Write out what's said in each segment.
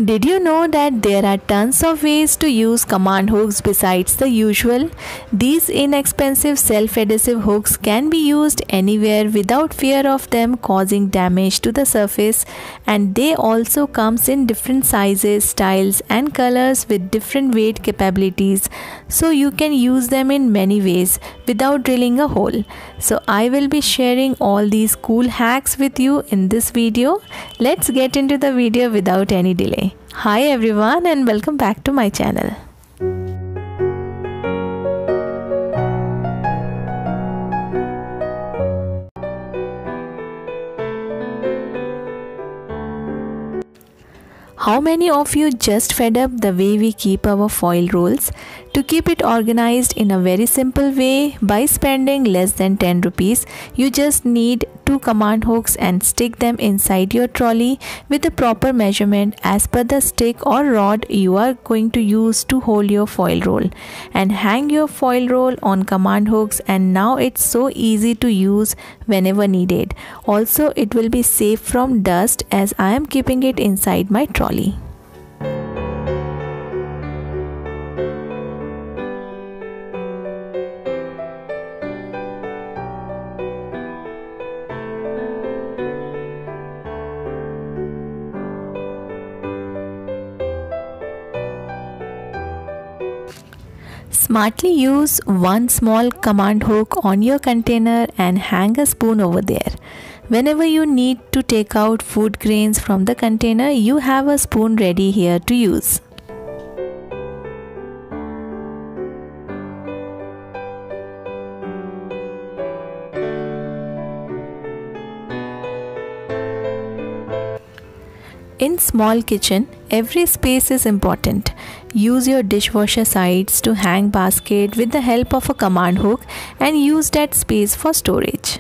Did you know that there are tons of ways to use command hooks besides the usual? These inexpensive self-adhesive hooks can be used anywhere without fear of them causing damage to the surface, and they also comes in different sizes, styles and colors with different weight capabilities, so you can use them in many ways without drilling a hole. So I will be sharing all these cool hacks with you in this video. Let's get into the video without any delay. Hi everyone and welcome back to my channel. How many of you just fed up the way we keep our foil rolls? To keep it organized in a very simple way by spending less than 10 rupees, you just need 2 command hooks and stick them inside your trolley with the proper measurement as per the stick or rod you are going to use to hold your foil roll, and hang your foil roll on command hooks, and now it's so easy to use whenever needed. Also, it will be safe from dust as I am keeping it inside my trolley. Smartly use one small command hook on your container and hang a spoon over there. Whenever you need to take out food grains from the container, you have a spoon ready here to use. In small kitchen, every space is important. Use your dishwasher sides to hang basket with the help of a command hook and use that space for storage.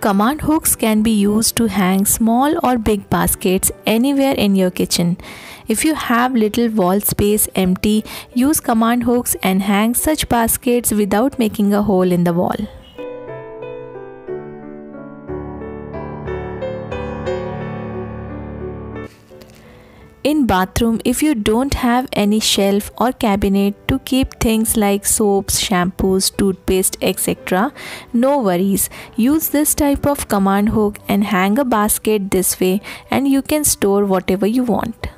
Command hooks can be used to hang small or big baskets anywhere in your kitchen. If you have little wall space empty, use command hooks and hang such baskets without making a hole in the wall. In bathroom, if you don't have any shelf or cabinet to keep things like soaps, shampoos, toothpaste, etc., no worries. Use this type of command hook and hang a basket this way, and you can store whatever you want.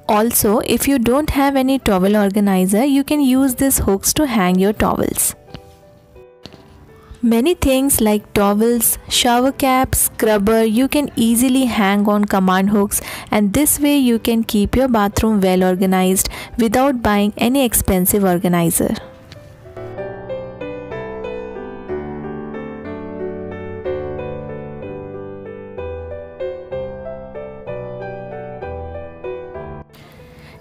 Also, if you don't have any towel organizer, you can use these hooks to hang your towels. Many things like towels, shower caps, scrubber, you can easily hang on command hooks, and this way you can keep your bathroom well organized without buying any expensive organizer.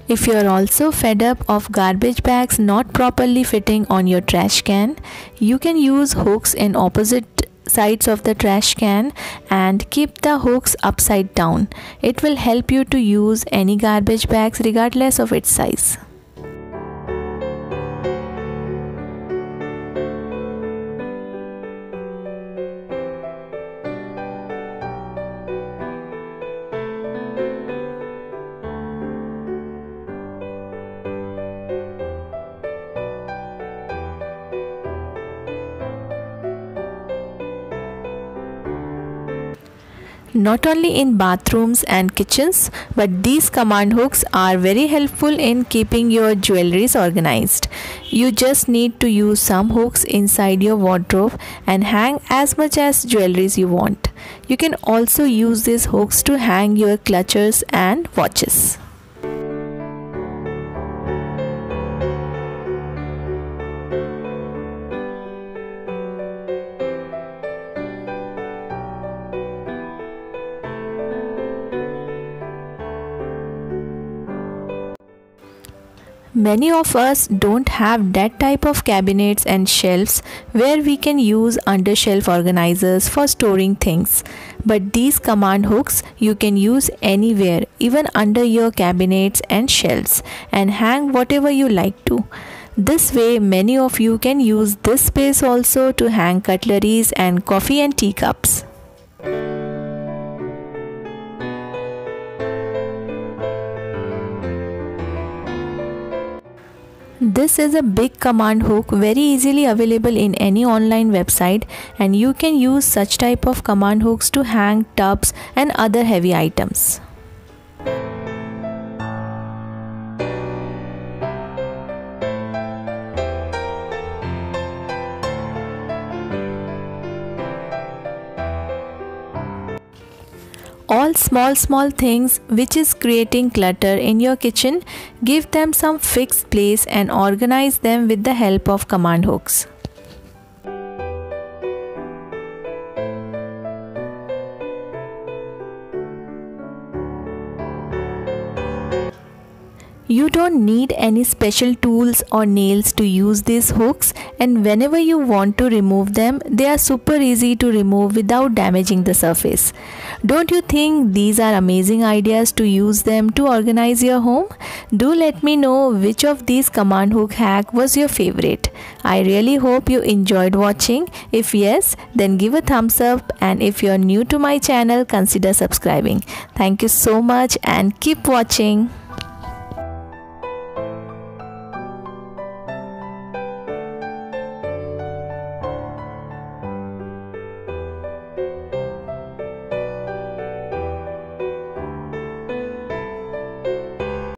If you are also fed up of garbage bags not properly fitting on your trash can, you can use hooks in opposite sides of the trash can and keep the hooks upside down. It will help you to use any garbage bags regardless of its size. Not only in bathrooms and kitchens, but these command hooks are very helpful in keeping your jewelries organized. You just need to use some hooks inside your wardrobe and hang as much as jewelries you want. You can also use these hooks to hang your clutches and watches. Many of us don't have that type of cabinets and shelves where we can use under-shelf organizers for storing things. But these command hooks you can use anywhere, even under your cabinets and shelves, and hang whatever you like to. This way, many of you can use this space also to hang cutleries and coffee and tea cups. This is a big command hook, very easily available in any online website, and you can use such type of command hooks to hang tubs and other heavy items. All small things which is creating clutter in your kitchen, give them some fixed place and organize them with the help of command hooks. You don't need any special tools or nails to use these hooks, and whenever you want to remove them, they are super easy to remove without damaging the surface. Don't you think these are amazing ideas to use them to organize your home? Do let me know which of these command hook hack was your favorite. I really hope you enjoyed watching. If yes, then give a thumbs up, and if you're new to my channel, consider subscribing. Thank you so much and keep watching.